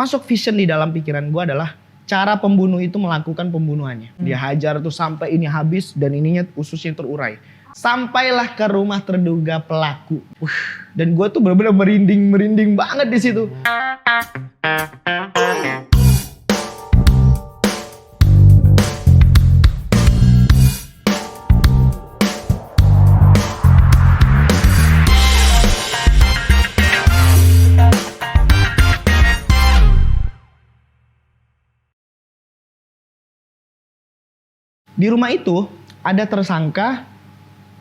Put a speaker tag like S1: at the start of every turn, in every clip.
S1: masuk vision di dalam pikiran gue adalah cara pembunuh itu melakukan pembunuhannya. Dia hajar tuh sampai ini habis dan ininya ususnya terurai. Sampailah ke rumah terduga pelaku. Dan gue tuh bener-bener merinding banget di situ. Di rumah itu ada tersangka,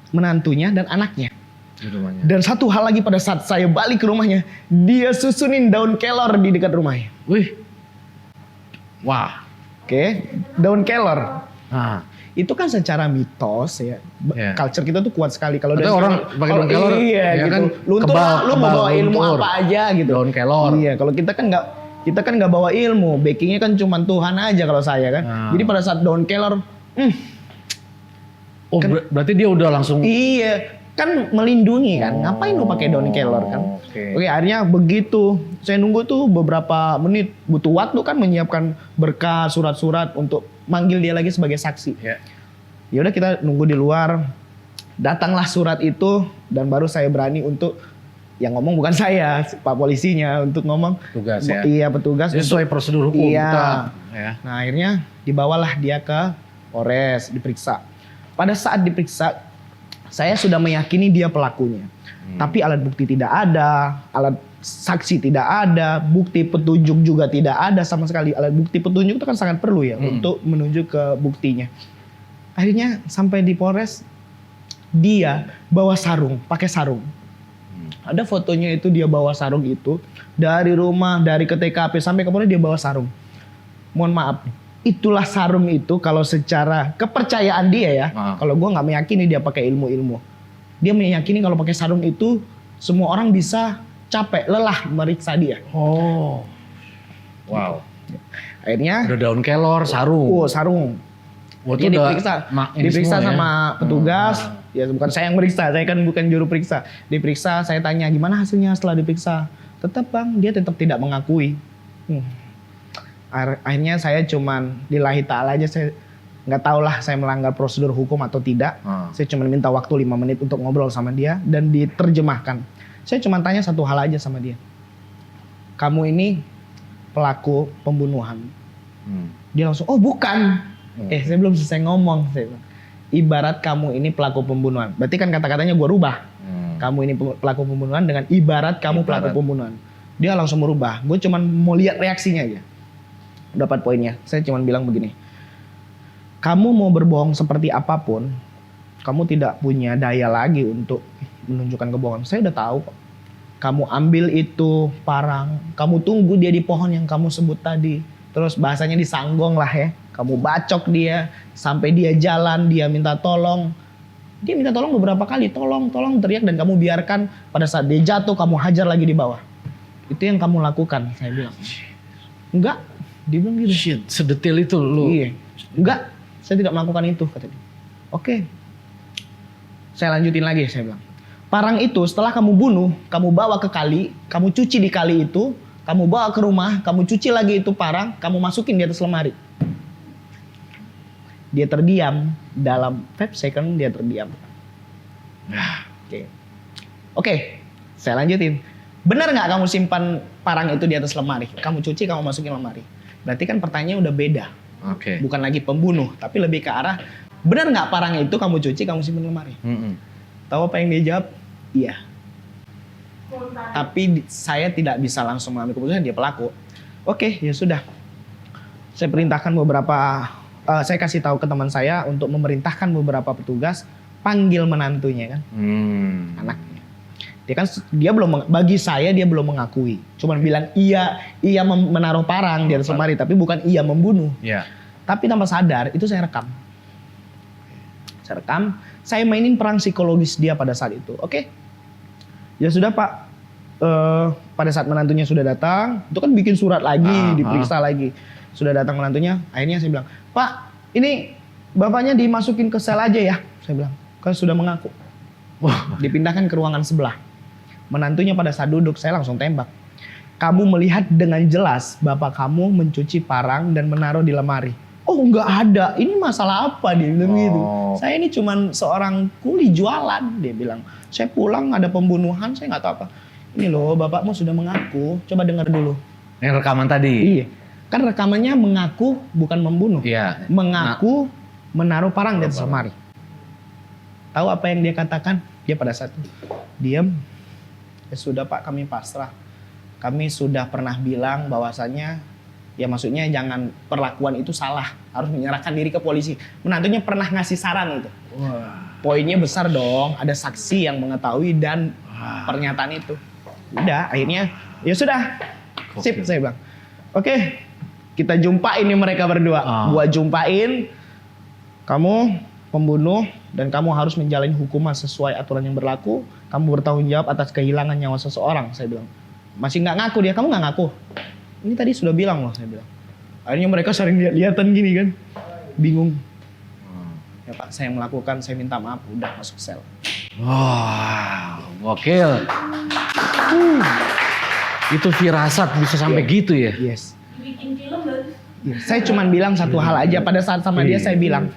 S1: menantunya dan anaknya.
S2: Di rumahnya.
S1: Dan satu hal lagi pada saat saya balik ke rumahnya, dia susunin daun kelor di dekat rumahnya.
S2: Wih. Wah.
S1: Oke, daun kelor.
S2: Nah.
S1: Itu kan secara mitos ya, culture kita tuh kuat sekali. Kalau
S2: orang pakai daun kelor,
S1: iya
S2: ya
S1: gitu.
S2: kan,
S1: Luntur lah, lu mau bawa ilmu
S2: luntur.
S1: apa aja gitu.
S2: Daun kelor.
S1: Iya, kalau kita kan nggak bawa ilmu, backingnya kan cuma Tuhan aja kalau saya kan. Jadi pada saat daun kelor,
S2: oh kan, berarti dia udah langsung.
S1: Iya, kan melindungi kan. Ngapain lu pakai daun kelor kan? Oke, akhirnya begitu. Saya nunggu tuh beberapa menit, butuh waktu kan menyiapkan berkas, surat-surat untuk manggil dia lagi sebagai saksi. Ya udah kita nunggu di luar. Datanglah surat itu dan baru saya berani untuk yang ngomong bukan saya, Pak polisinya untuk ngomong.
S2: Petugas ya.
S1: Iya, petugas.
S2: Sesuai prosedur hukum kita. Ya.
S1: Nah, akhirnya dibawalah dia ke Polres, diperiksa. Pada saat diperiksa, saya sudah meyakini dia pelakunya. Tapi alat bukti tidak ada, alat saksi tidak ada, bukti petunjuk juga tidak ada sama sekali. Alat bukti petunjuk itu kan sangat perlu ya untuk menuju ke buktinya. Akhirnya sampai di Polres, dia bawa sarung, pakai sarung. Ada fotonya itu dia bawa sarung itu dari rumah, dari ke TKP sampai ke Polres dia bawa sarung. Mohon maaf. Itulah sarung itu kalau secara kepercayaan dia ya. Kalau gue nggak meyakini dia pakai ilmu-ilmu. Dia meyakini kalau pakai sarung itu semua orang bisa capek, lelah meriksa dia.
S2: Oh. Wow.
S1: Akhirnya
S2: ada daun kelor, sarung.
S1: Oh, sarung. Dia diperiksa sama petugas. Ya bukan saya yang meriksa, saya kan bukan juru periksa. Diperiksa, saya tanya gimana hasilnya setelah diperiksa. Tetap bang, dia tetap tidak mengakui. Akhirnya saya cuman lillahi ta'ala aja, saya nggak tahu lah saya melanggar prosedur hukum atau tidak. Saya cuma minta waktu 5 menit untuk ngobrol sama dia dan diterjemahkan. Saya cuma tanya satu hal aja sama dia. Kamu ini pelaku pembunuhan. Dia langsung, oh bukan. Saya belum selesai ngomong. Saya bilang, ibarat kamu ini pelaku pembunuhan. Berarti kan kata-katanya gue rubah. Kamu ini pelaku pembunuhan dengan ibarat kamu pelaku pembunuhan. Dia langsung merubah. Gue cuma mau lihat reaksinya aja. Dapat poinnya. Saya cuma bilang begini. Kamu mau berbohong seperti apapun, kamu tidak punya daya lagi untuk menunjukkan kebohongan. Saya udah tahu kok. Kamu ambil itu parang, kamu tunggu dia di pohon yang kamu sebut tadi. Terus bahasanya disanggong lah ya. Kamu bacok dia sampai dia jalan, dia minta tolong. Dia minta tolong beberapa kali, tolong teriak, dan kamu biarkan pada saat dia jatuh kamu hajar lagi di bawah. Itu yang kamu lakukan, saya bilang. Enggak. Dia bilang gitu.
S2: Shit, sedetail itu lu.
S1: Iya. Enggak, saya tidak melakukan itu, kata dia. Oke. Saya lanjutin lagi, saya bilang. Parang itu setelah kamu bunuh, kamu bawa ke kali, kamu cuci di kali itu, kamu bawa ke rumah, kamu cuci lagi itu parang, kamu masukin di atas lemari. Dia terdiam, dalam 5 second dia terdiam. Oke, saya lanjutin. Benar nggak kamu simpan parang itu di atas lemari? Kamu cuci, kamu masukin lemari. Berarti kan pertanyaannya udah beda. Bukan lagi pembunuh, tapi lebih ke arah benar nggak parang itu kamu cuci, kamu simpan lemari? Tahu apa yang dia jawab? Iya. Tapi saya tidak bisa langsung mengambil keputusan, dia pelaku. Oke, ya sudah. Saya perintahkan saya kasih tahu ke teman saya untuk memerintahkan beberapa petugas panggil menantunya kan, anaknya. Dia belum, bagi saya dia belum mengakui. Cuman bilang ia menaruh parang di atas lemari, tapi bukan ia membunuh. Tapi tanpa sadar itu saya rekam. Saya mainin perang psikologis dia pada saat itu. Oke. Ya sudah Pak. Pada saat menantunya sudah datang, itu kan bikin surat lagi, diperiksa lagi. Sudah datang menantunya, akhirnya saya bilang, Pak, ini bapaknya dimasukin ke sel aja ya. Saya bilang, kan sudah mengaku. Dipindahkan ke ruangan sebelah. Menantunya pada saat duduk, saya langsung tembak. kamu melihat dengan jelas bapak kamu mencuci parang dan menaruh di lemari. Oh nggak ada, ini masalah apa dia bilang gitu. Saya ini cuman seorang kuli jualan, dia bilang. Saya pulang ada pembunuhan, saya nggak tahu apa. Ini loh bapakmu sudah mengaku, coba dengar dulu.
S2: Yang rekaman tadi?
S1: Iya, kan rekamannya mengaku bukan membunuh.
S2: Iya.
S1: Mengaku menaruh parang di atas lemari. Tahu apa yang dia katakan? Dia pada saat itu diam. Ya sudah Pak, kami pasrah. Kami sudah pernah bilang bahwasannya, ya maksudnya jangan perlakuan itu salah, harus menyerahkan diri ke polisi. Menantunya pernah ngasih saran itu. Poinnya besar dong, ada saksi yang mengetahui dan pernyataan itu. Udah, akhirnya ya sudah, sip saya bilang. Oke, kita jumpain nih mereka berdua. Gua jumpain, kamu pembunuh dan kamu harus menjalani hukuman sesuai aturan yang berlaku. Kamu bertanggung jawab atas kehilangan nyawa seseorang, saya bilang. Masih nggak ngaku dia, kamu nggak ngaku? Ini tadi sudah bilang loh, saya bilang. Akhirnya mereka sering lihat-lihatan gini kan, bingung. Ya Pak, saya melakukan, saya minta maaf, udah masuk sel.
S2: Wah, gokil. Itu firasat bisa sampai gitu ya?
S1: Yes.
S3: Bikin film kan?
S1: Yes. Saya cuma bilang satu hal aja pada saat sama dia, saya bilang,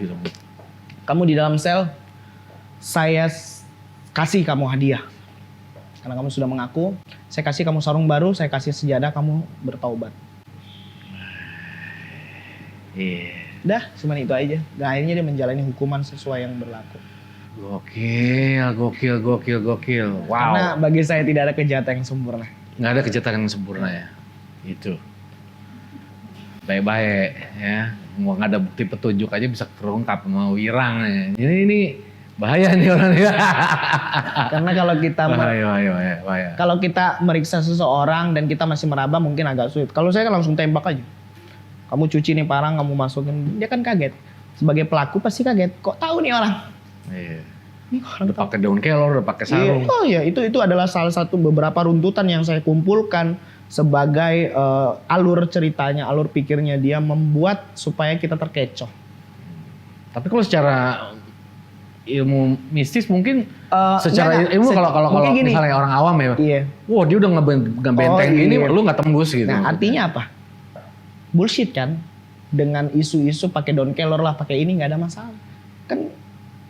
S1: kamu di dalam sel, saya kasih kamu hadiah. Karena kamu sudah mengaku, saya kasih kamu sarung baru, saya kasih sejadah, kamu bertaubat.
S2: Iya.
S1: Dah, cuma itu aja. Dan akhirnya dia menjalani hukuman sesuai yang berlaku.
S2: Gokil. Wow.
S1: Karena bagi saya tidak ada kejahatan yang sempurna.
S2: Nggak ada kejahatan yang sempurna ya. Itu. Baik-baik ya. Mau nggak ada bukti petunjuk aja bisa terungkap sama Wirang ya. Jadi ini bahaya nih orang ya.
S1: Karena kalau kita
S2: bahaya.
S1: kalau kita meriksa seseorang dan kita masih meraba mungkin agak sulit. Kalau saya kan langsung tembak aja. Kamu cuci nih parang, kamu masukin, dia kan kaget. Sebagai pelaku pasti kaget. Kok tahu nih orang?
S2: Iya.
S1: Ini orang
S2: Udah pakai daun kelor, udah pakai sarung.
S1: Oh iya, itu adalah salah satu beberapa runtutan yang saya kumpulkan sebagai alur ceritanya, alur pikirnya dia membuat supaya kita terkecoh.
S2: Tapi kalau secara ilmu mistis mungkin secara ilmu kalau misalnya orang awam ya.
S1: Iya.
S2: Wah, dia udah ngebenteng ini lu nggak tembus gitu.
S1: Nah, artinya apa? Bullshit kan? Dengan isu-isu pakai daun kelor lah, pakai ini nggak ada masalah. Kan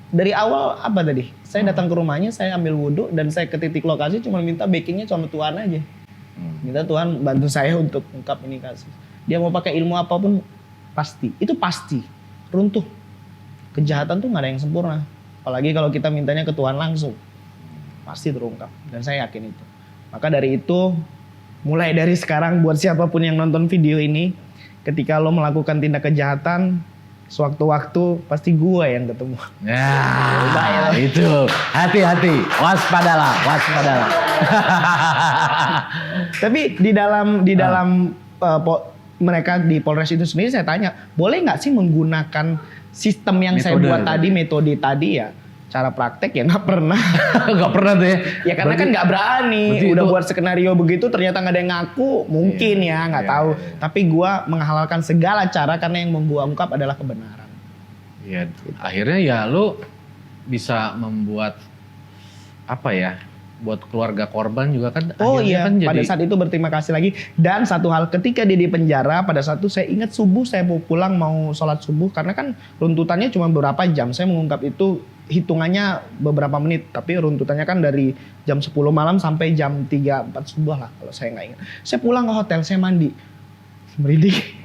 S1: dari awal apa tadi? Saya datang ke rumahnya, saya ambil wudhu dan saya ke titik lokasi cuma minta backingnya sama Tuhan aja. Minta Tuhan bantu saya untuk ungkap ini kasus. Dia mau pakai ilmu apapun pasti, itu pasti runtuh. Kejahatan tuh nggak ada yang sempurna. Apalagi kalau kita mintanya ke Tuhan langsung, pasti terungkap. Dan saya yakin itu. Maka dari itu, mulai dari sekarang buat siapapun yang nonton video ini, ketika lo melakukan tindak kejahatan, sewaktu-waktu pasti gue yang ketemu.
S2: Ya, itu. Hati-hati, waspadalah.
S1: Tapi di dalam mereka di Polres itu sendiri saya tanya, boleh nggak sih menggunakan sistem yang saya buat tadi, metode tadi ya? Cara praktek ya nggak pernah.
S2: Nggak pernah tuh ya?
S1: Ya karena kan nggak berani. Udah buat skenario begitu ternyata nggak ada yang ngaku. Mungkin ya nggak tahu. Tapi gua menghalalkan segala cara karena yang mau gua ungkap adalah kebenaran.
S2: Iya. Akhirnya ya lu bisa membuat apa ya? Buat keluarga korban juga kan.
S1: Oh iya,
S2: kan
S1: pada saat itu berterima kasih lagi. Dan satu hal, ketika dia di penjara, pada saat itu saya ingat subuh saya mau pulang mau sholat subuh. Karena kan runtutannya cuma beberapa jam. Saya mengungkap itu hitungannya beberapa menit. Tapi runtutannya kan dari jam 10 malam sampai jam 3-4 subuh lah kalau saya nggak ingat. Saya pulang ke hotel, saya mandi. Merinding.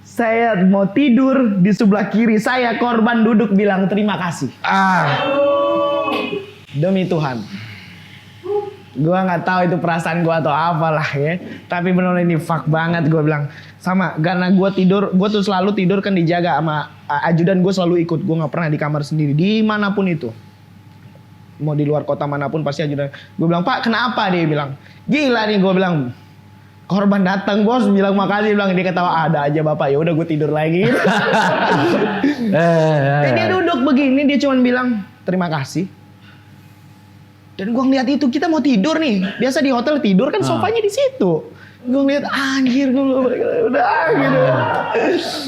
S1: Saya mau tidur, di sebelah kiri saya korban duduk bilang terima kasih. Demi Tuhan. Gua nggak tahu itu perasaan gua atau apalah ya. Tapi benar ini fuck banget gua bilang. Sama karena gua tuh selalu tidur kan dijaga sama ajudan, gua selalu ikut. Gua nggak pernah di kamar sendiri dimanapun itu. Mau di luar kota manapun pasti ajudan. Gua bilang, "Pak, kenapa?" Dia bilang. "Gila nih," gua bilang. "Korban datang, Bos." Bilang makasih, bilang. Dia ketawa, "Ada aja Bapak." Ya udah gua tidur lagi. Dia duduk begini, dia cuma bilang, "Terima kasih." Dan gue ngeliat itu, kita mau tidur nih. Biasa di hotel tidur kan sofanya di situ. Gue ngeliat anjir dulu, udah gitu.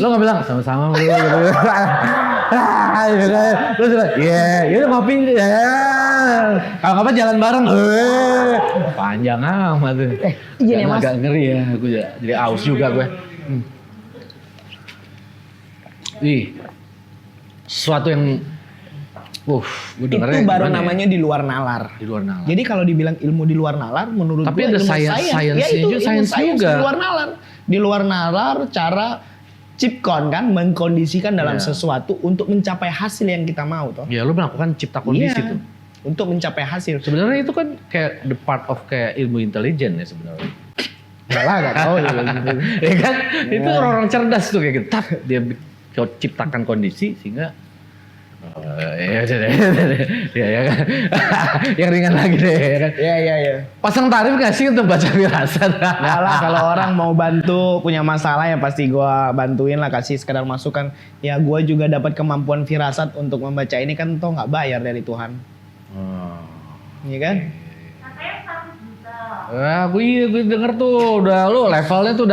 S2: Lo gak bilang sama-sama gitu. Terus ya udah ngopi ya. Kalau apa jalan bareng. Panjang amat tuh.
S1: Gini ya, Mas.
S2: Agak ngeri ya, gue jadi aus juga gue. Ih, sesuatu yang, gue dengernya
S1: Itu baru
S2: gimana ya?
S1: namanya di luar nalar.
S2: Di luar nalar.
S1: Jadi kalau dibilang ilmu di luar nalar, menurut
S2: Tapi
S1: gue
S2: ada
S1: ilmu
S2: science-nya
S1: ya itu,
S2: juga,
S1: ilmu
S2: science
S1: science
S2: juga.
S1: di luar nalar. Di luar nalar cara chipcon kan mengkondisikan dalam
S2: Iya.
S1: sesuatu untuk mencapai hasil yang kita mau toh.
S2: Ya lu melakukan cipta kondisi
S1: Iya,
S2: tuh.
S1: untuk mencapai hasil.
S2: Sebenarnya itu kan kayak the part of kayak ilmu intelijen ya sebenarnya.
S1: Malah gak tahu ya.
S2: Ya kan? Itu orang-orang cerdas tuh kayak gitu. Tap, dia ciptakan kondisi sehingga ya kan. Yang ringan lagi deh ya kan.
S1: Iya.
S2: Pasang tarif gak sih untuk baca firasat?
S1: Nah lah kalau orang mau bantu punya masalah ya pasti gue bantuin lah, kasih sekedar masukan. Ya gue juga dapat kemampuan firasat untuk membaca ini kan toh nggak bayar dari Tuhan. Iya kan?
S2: Gue denger tuh udah lu levelnya tuh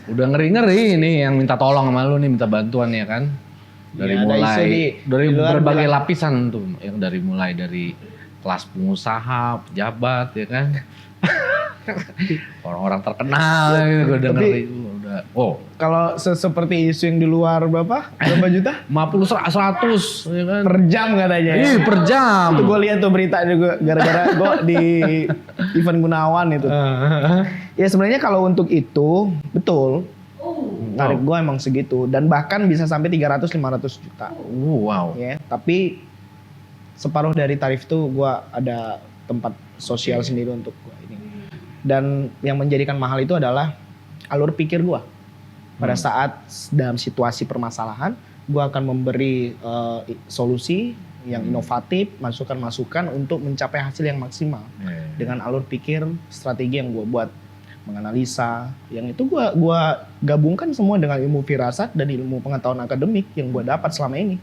S2: udah ngeri-ngeri nih yang minta tolong sama lu nih, minta bantuan ya kan. Dari
S1: Ya, ada isu
S2: dari
S1: di luar
S2: berbagai
S1: bilang.
S2: lapisan tuh, yang mulai dari kelas pengusaha, pejabat ya kan. Orang-orang terkenal gitu, gue denger
S1: Tapi-
S2: itu udah.
S1: Kalau seperti isu yang di luar berapa juta
S2: 50 100 ya kan.
S1: per jam katanya ya.
S2: Per jam.
S1: Itu gue lihat tuh berita juga gara-gara gue di Ivan Gunawan itu. Ya sebenarnya kalau untuk itu betul. Tarif gue emang segitu dan bahkan bisa sampai 300-500 juta.
S2: Wow.
S1: Ya, tapi separuh dari tarif itu gue ada tempat sosial sendiri untuk gue ini. Dan yang menjadikan mahal itu adalah alur pikir gue. Pada saat dalam situasi permasalahan, gue akan memberi solusi yang inovatif, masukan-masukan untuk mencapai hasil yang maksimal. Dengan alur pikir, strategi yang gue buat, menganalisa, yang itu gue gabungkan semua dengan ilmu firasat dan ilmu pengetahuan akademik yang gue dapat selama ini.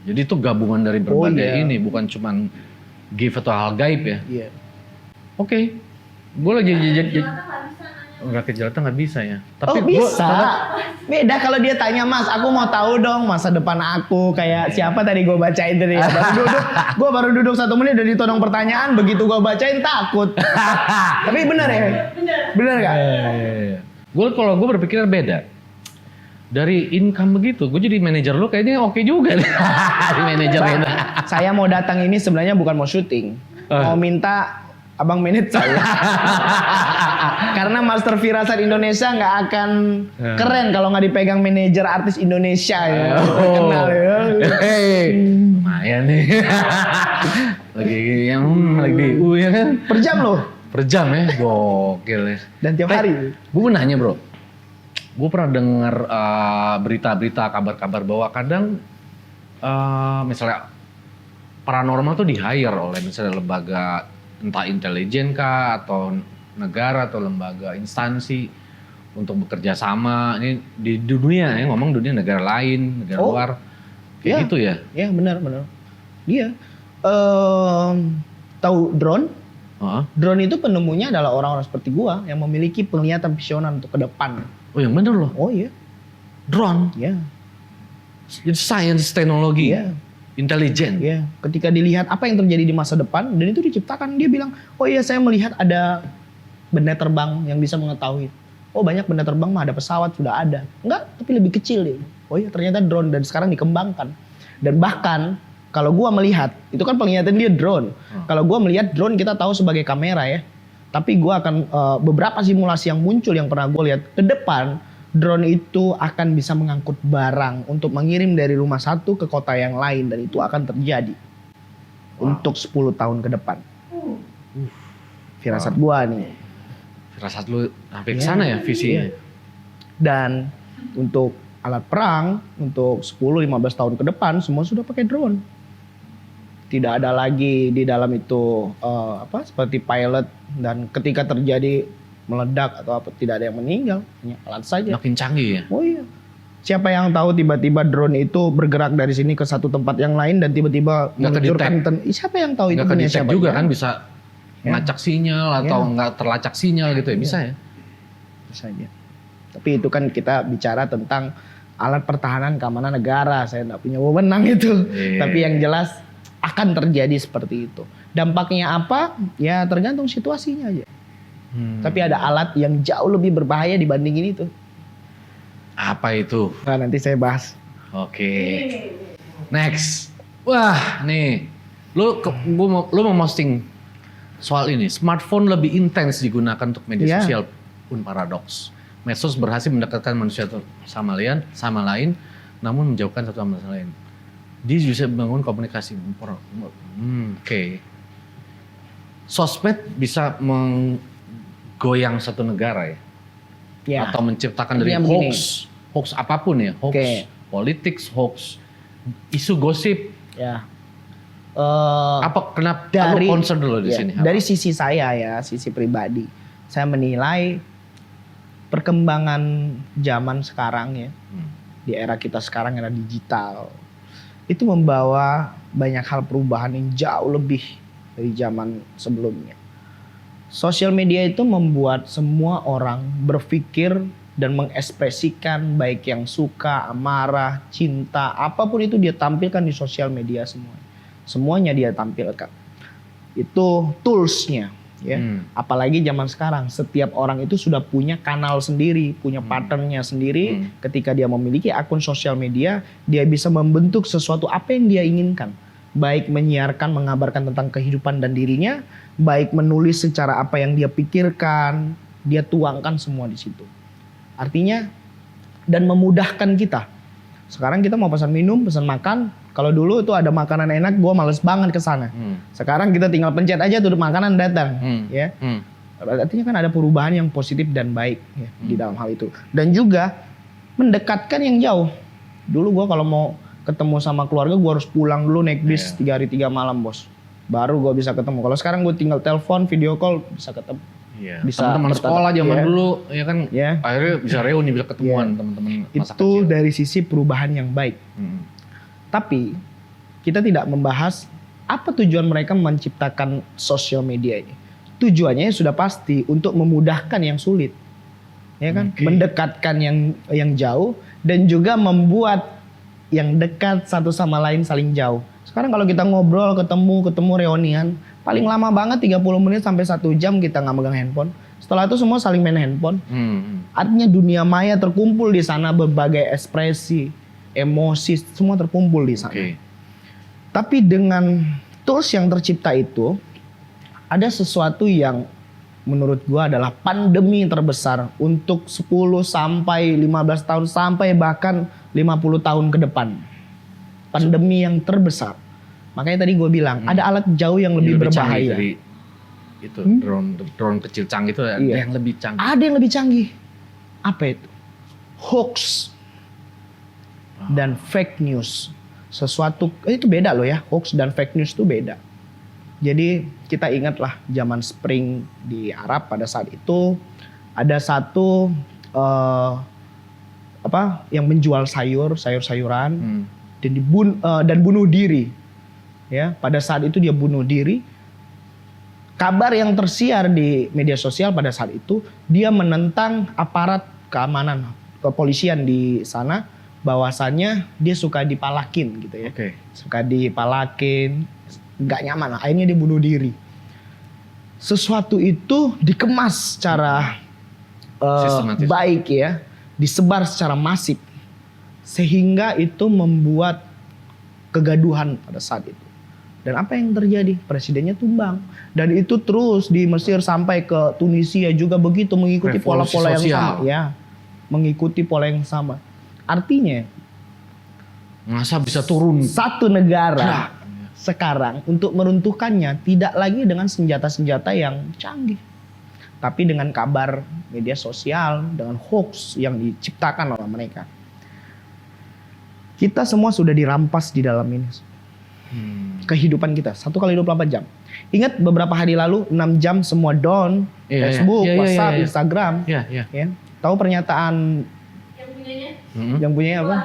S2: Jadi itu gabungan dari berbagai
S1: iya.
S2: ini, bukan cuman give atau hal gaib ya.
S1: Iya.
S2: Oke. Gue lagi nggak ke Jakarta nggak bisa ya.
S1: Oh bisa. Beda kalau dia tanya Mas, aku mau tahu dong masa depan aku kayak siapa tadi gue bacain tadi. Gue baru duduk 1 menit udah ditodong pertanyaan, begitu gue bacain takut. Tapi bener ya? Bener gak?
S2: Kalau gue berpikir beda. Dari income begitu, gue jadi manajer lu kayaknya oke juga deh. Di manajer itu.
S1: Saya mau datang ini sebenarnya bukan mau syuting. Mau minta abang manage saya. Karena Master Firasat Indonesia nggak akan keren kalau nggak dipegang manajer artis Indonesia ya. Terkenal ya.
S2: Lumayan nih. lagi ya kan.
S1: Per jam loh.
S2: Per jam ya, gokil ya.
S1: Dan tiap hari.
S2: Gue mau nanya bro, gue pernah dengar berita-berita, kabar-kabar bahwa kadang misalnya paranormal tuh di-hire oleh misalnya lembaga entah intelijen kah atau negara atau lembaga instansi untuk bekerja sama. Ini di dunia ya, ngomong dunia negara lain, negara luar. Kayak gitu ya?
S1: Iya benar. Dia tahu drone? Drone itu penemunya adalah orang-orang seperti gua yang memiliki penglihatan visioner untuk ke depan.
S2: Oh yang bener loh?
S1: Oh iya.
S2: Drone?
S1: Iya.
S2: Itu science, teknologi, intelijen.
S1: Iya. Ketika dilihat apa yang terjadi di masa depan dan itu diciptakan, dia bilang, oh iya saya melihat ada benda terbang yang bisa mengetahui. Oh banyak benda terbang mah, ada pesawat sudah ada. Enggak, tapi lebih kecil deh. Oh iya ternyata drone dan sekarang dikembangkan. Dan bahkan kalau gua melihat, itu kan penglihatan dia drone. Kalau gua melihat drone kita tahu sebagai kamera ya. Tapi gua akan beberapa simulasi yang muncul yang pernah gua lihat ke depan, drone itu akan bisa mengangkut barang untuk mengirim dari rumah satu ke kota yang lain dan itu akan terjadi untuk 10 tahun ke depan. Firasat gua nih.
S2: Firasat lu sampai ke sana ya visinya.
S1: Dan untuk alat perang untuk 10-15 tahun ke depan semua sudah pakai drone. Tidak ada lagi di dalam itu seperti pilot dan ketika terjadi meledak atau apa tidak ada yang meninggal, hanya alat saja.
S2: Makin canggih ya.
S1: Oh iya. Siapa yang tahu tiba-tiba drone itu bergerak dari sini ke satu tempat yang lain dan tiba-tiba meluncurkan siapa yang tahu itu punya siapa?
S2: Juga kan bisa melacak sinyal atau nggak terlacak sinyal gitu ya, bisa ya?
S1: Bisa aja. Tapi itu kan kita bicara tentang alat pertahanan keamanan negara, saya nggak punya wewenang itu. Tapi yang jelas akan terjadi seperti itu. Dampaknya apa? Ya tergantung situasinya aja. Tapi ada alat yang jauh lebih berbahaya dibandingin itu.
S2: Apa itu?
S1: Nah, nanti saya bahas.
S2: Oke. Next. Wah, nih. Lu mau posting soal ini. Smartphone lebih intens digunakan untuk media sosial pun paradoks. Medsos berhasil mendekatkan manusia sama lain, namun menjauhkan satu sama lain. Dia bisa membangun komunikasi. Oke. Sosmed bisa menggoyang satu negara ya. Atau menciptakan dari hoax apapun ya, hoax politik, hoax isu gosip.
S1: Ya.
S2: Kenapa lu concern dulu di sini?
S1: Dari sisi saya ya, sisi pribadi, saya menilai perkembangan zaman sekarang ya, di era kita sekarang, era digital, itu membawa banyak hal perubahan yang jauh lebih dari zaman sebelumnya. Sosial media itu membuat semua orang berpikir dan mengekspresikan baik yang suka, amarah, cinta, apapun itu dia tampilkan di sosial media semua. Semuanya dia tampilkan. Itu toolsnya ya. Apalagi zaman sekarang setiap orang itu sudah punya kanal sendiri, punya patternnya sendiri. Ketika dia memiliki akun sosial media, dia bisa membentuk sesuatu apa yang dia inginkan. Baik menyiarkan, mengabarkan tentang kehidupan dan dirinya, baik menulis secara apa yang dia pikirkan, dia tuangkan semua di situ. Artinya dan memudahkan kita. Sekarang kita mau pesan minum, pesan makan. Kalau dulu itu ada makanan enak, gue males banget ke sana. Sekarang kita tinggal pencet aja tuh makanan datang, ya. Artinya kan ada perubahan yang positif dan baik ya, di dalam hal itu. Dan juga mendekatkan yang jauh. Dulu gue kalau mau ketemu sama keluarga, gue harus pulang dulu naik bis 3 hari 3 malam bos. Baru gue bisa ketemu. Kalau sekarang gue tinggal telepon, video call, bisa ketemu.
S2: Iya. Teman-teman sekolah zaman dulu ya kan, akhirnya bisa reuni, bisa ketemuan teman-teman masa
S1: itu
S2: kecil.
S1: dari sisi perubahan yang baik. Tapi kita tidak membahas apa tujuan mereka menciptakan sosial media ini. Tujuannya sudah pasti untuk memudahkan yang sulit, ya kan, mendekatkan yang jauh dan juga membuat yang dekat satu sama lain saling jauh. Sekarang kalau kita ngobrol, ketemu reunian, paling lama banget 30 menit sampai 1 jam kita nggak megang handphone. Setelah itu semua saling main handphone. Artinya dunia maya terkumpul di sana, berbagai ekspresi, emosi, semua terkumpul di sana. Tapi dengan tools yang tercipta itu, ada sesuatu yang menurut gua adalah pandemi terbesar untuk 10 sampai 15 tahun sampai bahkan 50 tahun ke depan. Pandemi yang terbesar. Makanya tadi gue bilang ada alat jauh yang lebih berbahaya.
S2: Dari itu drone kecil canggih itu ada yang lebih canggih.
S1: Ada yang lebih canggih. Apa itu? Hoax dan fake news. Sesuatu itu beda loh ya. Hoax dan fake news itu beda. Jadi kita ingatlah zaman Spring di Arab pada saat itu ada satu yang menjual sayur-sayuran dan bunuh diri. Ya, pada saat itu dia bunuh diri. Kabar yang tersiar di media sosial pada saat itu, dia menentang aparat keamanan, kepolisian di sana, bahwasannya dia suka dipalakin gitu ya. Suka dipalakin, nggak nyaman, akhirnya dia bunuh diri. Sesuatu itu dikemas secara baik ya, disebar secara masif, sehingga itu membuat kegaduhan pada saat itu. Dan apa yang terjadi? Presidennya tumbang. Dan itu terus di Mesir sampai ke Tunisia juga begitu, mengikuti pola-pola yang sama. Ya, mengikuti pola yang sama. Artinya,
S2: masa bisa turun?
S1: Satu negara sekarang untuk meruntuhkannya tidak lagi dengan senjata-senjata yang canggih, tapi dengan kabar media sosial, dengan hoax yang diciptakan oleh mereka. Kita semua sudah dirampas di dalam ini. Kehidupan kita 1 kali 24 jam. Ingat beberapa hari lalu 6 jam semua down, Facebook, WhatsApp, Instagram. Ya. Tahu pernyataan yang punyanya apa?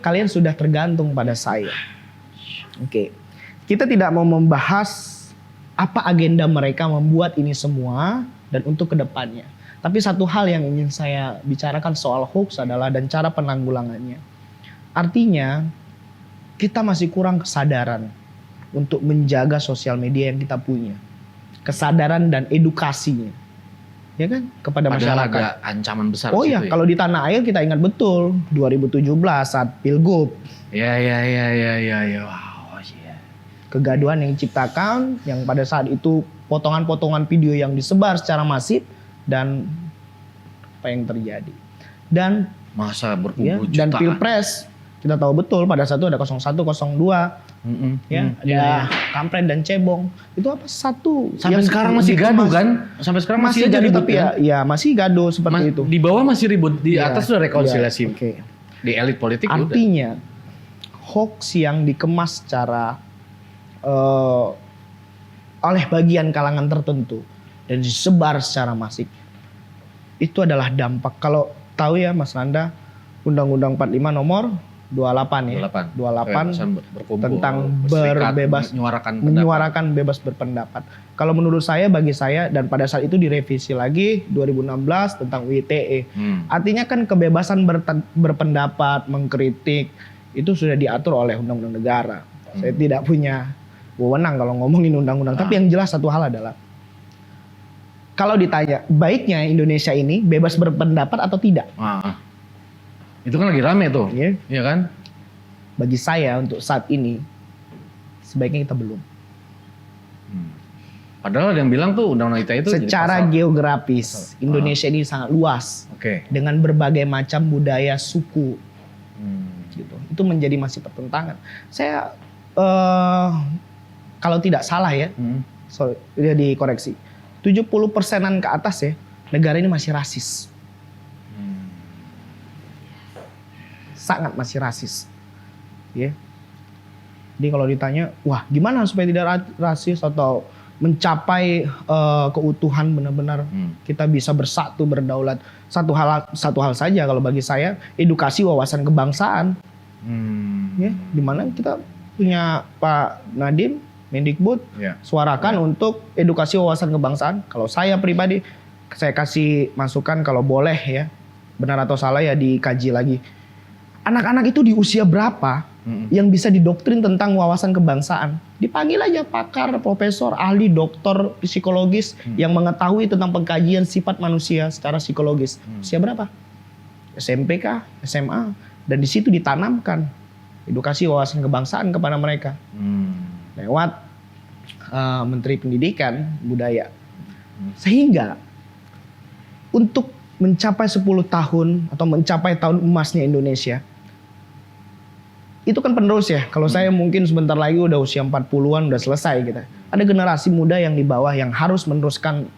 S1: Kalian sudah tergantung pada saya. Kita tidak mau membahas apa agenda mereka membuat ini semua dan untuk kedepannya. Tapi satu hal yang ingin saya bicarakan soal hoax adalah dan cara penanggulangannya. Artinya kita masih kurang kesadaran untuk menjaga sosial media yang kita punya. Kesadaran dan edukasinya. Ya kan? Kepada
S2: Padahal
S1: masyarakat.
S2: ada ancaman besar
S1: Oh
S2: di
S1: iya,
S2: situ ya.
S1: kalau di tanah air kita ingat betul 2017 saat Pilgub.
S2: Ya. Wow, iya.
S1: Kegaduhan yang diciptakan, yang pada saat itu potongan-potongan video yang disebar secara masif, dan apa yang terjadi. Dan
S2: Masa
S1: ya,
S2: berkumpul
S1: dan
S2: jutaan.
S1: Pilpres kita tahu betul pada saat itu ada 01, 02, ya, ada kampret dan cebong. Itu apa satu
S2: Sampai
S1: yang
S2: sekarang masih gaduh
S1: dikemas-
S2: kan? Sampai sekarang masih aja
S1: gaduh,
S2: ribut
S1: tapi
S2: kan?
S1: ya masih gaduh seperti itu.
S2: Di bawah masih ribut, di
S1: Ya,
S2: atas udah rekonsiliasi.
S1: ya, oke.
S2: Di elit politik udah.
S1: Artinya hoax yang dikemas secara oleh bagian kalangan tertentu dan disebar secara masif, itu adalah dampak. Kalau tahu ya Mas Nanda, Undang-Undang 45 nomor 28 ya. 28
S2: berkumpul,
S1: tentang
S2: berserikat,
S1: berbebas menyuarakan bebas berpendapat. Kalau menurut saya, bagi saya, dan pada saat itu direvisi lagi 2016 tentang UITE. Artinya kan kebebasan berpendapat, mengkritik itu sudah diatur oleh undang-undang negara. Saya tidak punya wewenang kalau ngomongin undang-undang. Tapi yang jelas satu hal adalah, kalau ditanya baiknya Indonesia ini bebas berpendapat atau tidak?
S2: Itu kan lagi rame tuh, iya kan?
S1: Bagi saya untuk saat ini sebaiknya kita belum.
S2: Padahal ada yang bilang tuh undang-undang ITE itu
S1: Secara geografis Indonesia ini sangat luas, dengan berbagai macam budaya, suku, gitu. Itu menjadi masih pertentangan. Saya kalau tidak salah ya, sorry, dia dikoreksi, 70%-an ke atas ya, negara ini masih rasis. Sangat masih rasis, ya. Jadi kalau ditanya, wah gimana supaya tidak rasis atau mencapai keutuhan benar-benar kita bisa bersatu berdaulat. Satu hal saja kalau bagi saya, edukasi wawasan kebangsaan, ya, dimana kita punya Pak Nadiem Mendikbud suarakan untuk edukasi wawasan kebangsaan. Kalau saya pribadi, saya kasih masukan kalau boleh ya, benar atau salah ya dikaji lagi. Anak-anak itu di usia berapa yang bisa didoktrin tentang wawasan kebangsaan? Dipanggil aja pakar, profesor, ahli, doktor, psikologis yang mengetahui tentang pengkajian sifat manusia secara psikologis. Usia berapa? SMP kah? SMA? Dan di situ ditanamkan edukasi wawasan kebangsaan kepada mereka lewat Menteri Pendidikan Budaya. Sehingga untuk mencapai 10 tahun atau mencapai tahun emasnya Indonesia, itu kan penerus ya. Kalau saya mungkin sebentar lagi udah usia 40-an udah selesai gitu. Ada generasi muda yang di bawah yang harus meneruskan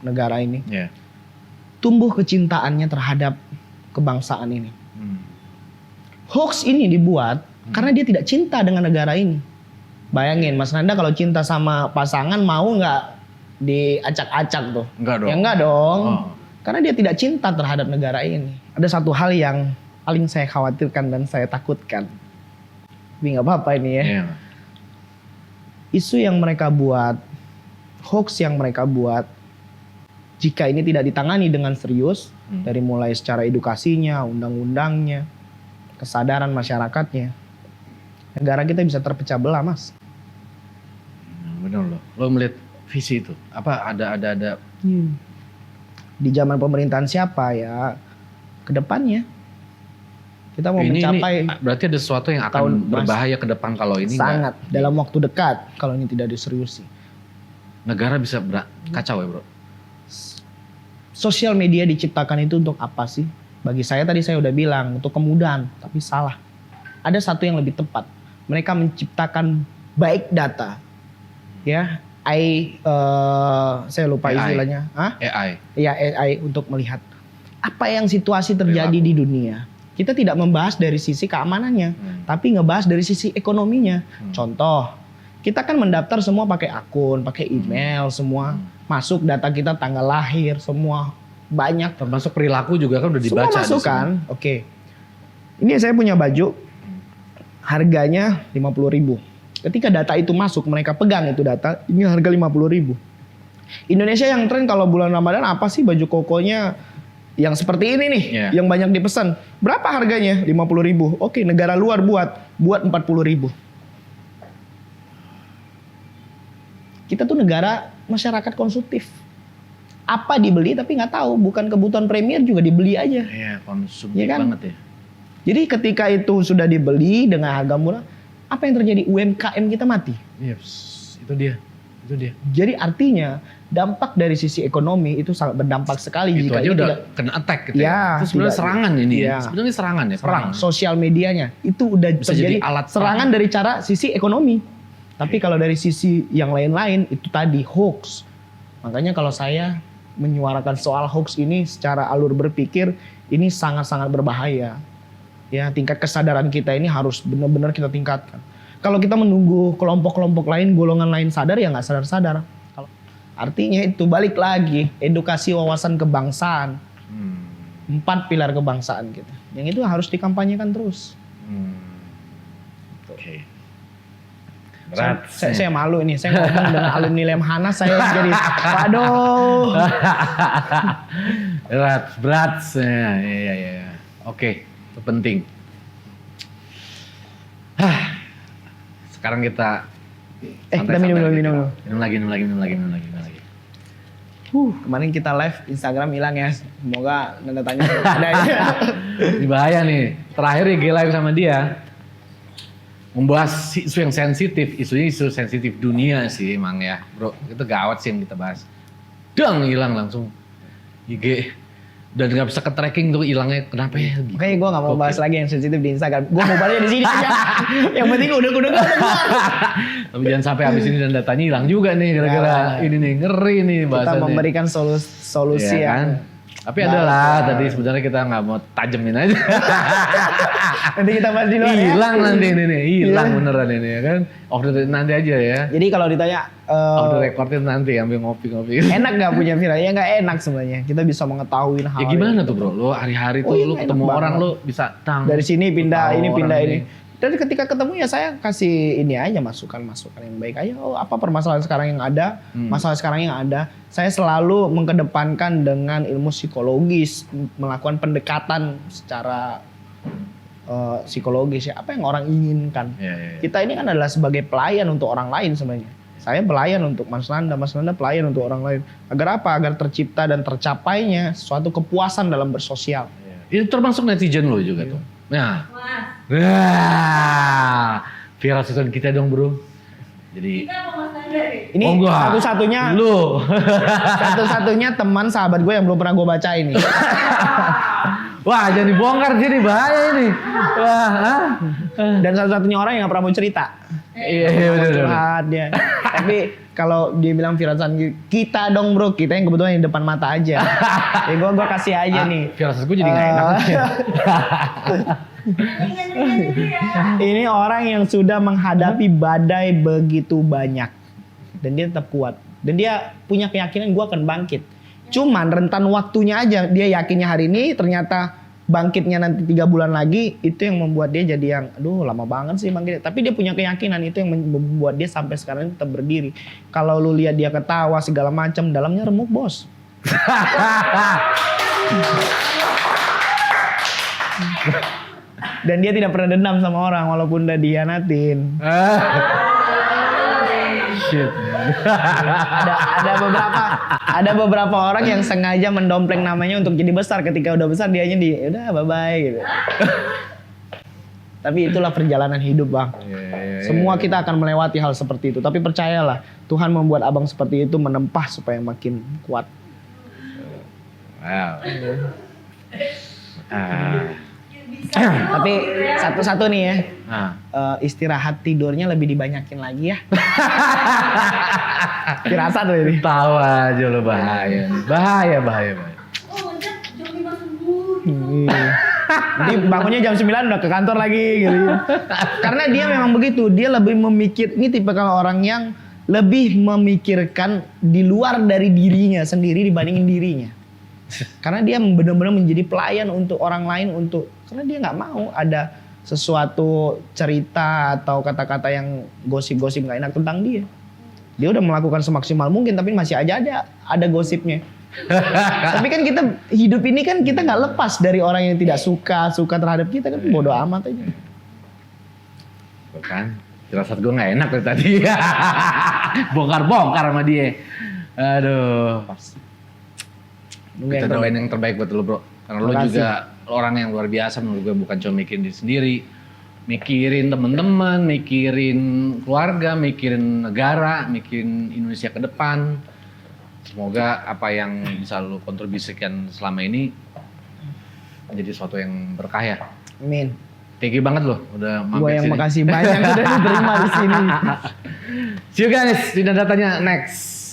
S1: negara ini. Tumbuh kecintaannya terhadap kebangsaan ini. Hoax ini dibuat karena dia tidak cinta dengan negara ini. Bayangin Mas Nanda kalau cinta sama pasangan mau nggak diacak-acak tuh?
S2: Enggak dong.
S1: Ya enggak dong. Karena dia tidak cinta terhadap negara ini. Ada satu hal yang paling saya khawatirkan dan saya takutkan. Tapi nggak apa-apa ini ya. Isu yang mereka buat, hoax yang mereka buat, jika ini tidak ditangani dengan serius, dari mulai secara edukasinya, undang-undangnya, kesadaran masyarakatnya, negara kita bisa terpecah belah, Mas.
S2: Benar loh. Lo melihat visi itu? Apa ada
S1: Di zaman pemerintahan siapa ya, ke depannya kita mau mencapai
S2: ini berarti ada sesuatu yang akan berbahaya ke depan kalau ini
S1: sangat dalam waktu dekat kalau ini tidak diseriusi.
S2: Negara bisa kacau ya, Bro.
S1: Sosial media diciptakan itu untuk apa sih? Bagi saya tadi saya udah bilang untuk kemudahan, tapi salah. Ada satu yang lebih tepat. Mereka menciptakan baik data. Ya, saya lupa istilahnya.
S2: AI.
S1: Ya, AI untuk melihat apa yang situasi terjadi di dunia. Kita tidak membahas dari sisi keamanannya, tapi ngebahas dari sisi ekonominya. Contoh, kita kan mendaftar semua pakai akun, pakai email, semua masuk data kita, tanggal lahir, semua banyak.
S2: Termasuk perilaku juga kan udah dibaca.
S1: Semua masuk kan? Oke. Ini saya punya baju, harganya 50.000. Ketika data itu masuk, mereka pegang itu data, ini harga 50.000. Indonesia yang tren kalau bulan Ramadan apa sih baju kokonya yang seperti ini nih, yang banyak dipesan. Berapa harganya? 50.000. Oke, negara luar buat 40.000. Kita tuh negara masyarakat konsumtif. Apa dibeli tapi nggak tahu, bukan kebutuhan premier juga dibeli aja.
S2: Iya, konsumtif
S1: Iya kan?
S2: banget ya.
S1: Jadi ketika itu sudah dibeli dengan harga murah, apa yang terjadi? UMKM kita mati.
S2: Iya, itu dia.
S1: Jadi artinya dampak dari sisi ekonomi itu sangat berdampak sekali
S2: Itu
S1: jika
S2: aja
S1: ini
S2: udah
S1: tidak,
S2: kena attack gitu
S1: Ya,
S2: ya. Itu sebenarnya
S1: tidak-
S2: serangan ini
S1: ya.
S2: ya. Sebenarnya serangan ya, perang.
S1: sosial medianya itu udah
S2: Bisa
S1: terjadi
S2: jadi alat
S1: serangan
S2: perang.
S1: dari cara sisi ekonomi. Tapi kalau dari sisi yang lain-lain itu tadi hoax. Makanya kalau saya menyuarakan soal hoax ini secara alur berpikir ini sangat-sangat berbahaya. Ya, tingkat kesadaran kita ini harus benar-benar kita tingkatkan. Kalau kita menunggu kelompok-kelompok lain, golongan lain sadar ya nggak sadar-sadar. Artinya itu balik lagi edukasi wawasan kebangsaan. 4 pilar kebangsaan gitu. Yang itu harus dikampanyekan terus.
S2: Oke.
S1: Saya malu ini, saya ngomong dengan alumni Lemhanas saya jadi waduh.
S2: berat. Iya. Oke, itu penting. Sekarang kita
S1: Kita minum.
S2: Minum lagi.
S1: Kemarin kita live Instagram hilang ya. Semoga tanda tanya ada ya.
S2: Ini bahaya nih. Terakhir IG live sama dia membahas isu yang sensitif, isunya isu sensitif dunia sih emang ya, bro. Itu gawat sih yang kita bahas. Dang, hilang langsung IG. Dan nggak bisa ke tracking tuh hilangnya kenapa ya? Gitu.
S1: Makanya gue gak mau bahas lagi yang sensitif di Instagram. Gue mau bahasnya di sini aja. Yang penting udah
S2: Tapi jangan sampai habis ini dan datanya hilang juga nih gara-gara ini nih, ngeri nih
S1: kita
S2: bahasannya.
S1: memberikan solusi
S2: Iya kan?
S1: yang
S2: Tapi adalah tadi sebenarnya kita nggak mau tajemin aja.
S1: nanti kita bahas di luar ya.
S2: Hilang nanti ini nih, hilang beneran ini ya kan. Off the nanti aja ya.
S1: Jadi kalau ditanya
S2: Off the recordnya nanti ambil ngopi-ngopi.
S1: enak gak punya viral? Ya gak enak sebenarnya. Kita bisa mengetahui hal
S2: Ya gimana tuh bro? Lo hari-hari tuh lo
S1: enak
S2: ketemu
S1: banget.
S2: orang lo bisa
S1: dari sini pindah
S2: tahu
S1: ini
S2: orang
S1: pindah ini. Dan ketika ketemu ya saya kasih ini aja masukan yang baik aja. Oh apa permasalahan sekarang yang ada, masalah sekarang yang ada. Saya selalu mengkedepankan dengan ilmu psikologis, melakukan pendekatan secara psikologis ya. Apa yang orang inginkan.
S2: Ya.
S1: Kita ini kan adalah sebagai pelayan untuk orang lain sebenarnya. Saya pelayan untuk Mas Nanda pelayan untuk orang lain. Agar apa? Agar tercipta dan tercapainya suatu kepuasan dalam bersosial.
S2: Itu termasuk netizen lo juga tuh. Nah, viral season kita dong bro. Jadi
S1: Ini
S2: Oh, enggak.
S1: satu-satunya
S2: lu
S1: satu-satunya teman sahabat gue yang belum pernah gue baca ini.
S2: wah jadi bongkar jadi bahaya ini. Wah,
S1: Dan satu-satunya orang yang gak pernah mau cerita.
S2: iya benar.
S1: Curhat dia. Tapi kalau dia bilang virasan kita dong bro, kita yang kebetulan di depan mata aja. Ya gue kasih aja nih.
S2: Viral gue jadi nggak enak.
S1: Ini orang yang sudah menghadapi badai begitu banyak. Dan dia tetap kuat. Dan dia punya keyakinan gue akan bangkit. Cuman rentan waktunya aja. Dia yakinnya hari ini ternyata bangkitnya nanti 3 bulan lagi. Itu yang membuat dia jadi yang aduh lama banget sih bangkit. Tapi dia punya keyakinan itu yang membuat dia sampai sekarang tetap berdiri. Kalau lu lihat dia ketawa segala macam dalamnya remuk bos. Dan dia tidak pernah dendam sama orang walaupun udah dihianatin.
S2: Shit.
S1: ada beberapa orang yang sengaja mendompleng namanya untuk jadi besar. Ketika udah besar dianya udah bye bye gitu. Tapi itulah perjalanan hidup bang. Semua kita akan melewati hal seperti itu. Tapi percayalah Tuhan membuat abang seperti itu menempah supaya makin kuat.
S2: Wow.
S1: Tapi satu-satu nih ya.
S2: Istirahat
S1: Tidurnya lebih dibanyakin lagi ya. Firasat loh ini.
S2: Tahu aja lo bahaya. Bahaya.
S3: Oh, jam 5 subuh.
S1: Jadi bangunnya jam 9 udah ke kantor lagi gitu. Karena dia memang begitu, dia lebih ini tipe kalau orang yang lebih memikirkan di luar dari dirinya sendiri dibandingin dirinya. Karena dia benar-benar menjadi pelayan untuk orang lain karena dia nggak mau ada sesuatu cerita atau kata-kata yang gosip-gosip nggak enak tentang dia. Dia udah melakukan semaksimal mungkin tapi masih aja ada gosipnya. Tapi kan kita hidup ini kan kita nggak lepas dari orang yang tidak suka terhadap kita kan bodoh amat aja.
S2: Kan, firasat gue nggak enak dari tadi. Bongkar-bongkar sama dia. Aduh. Kita
S1: Mungkin
S2: doain yang terbaik buat lo bro. Karena lo
S1: Makasih.
S2: juga orang yang luar biasa menurut gue, bukan cuma mikirin diri sendiri. Mikirin temen-temen, mikirin keluarga, mikirin negara, mikirin Indonesia ke depan. Semoga apa yang bisa lo kontribusikan selama ini menjadi sesuatu yang berkah ya.
S1: Amin.
S2: Thank you banget lo udah
S1: Gue
S2: mampir
S1: yang
S2: sini.
S1: makasih banyak udah diterima di sini.
S2: See you guys di datanya next.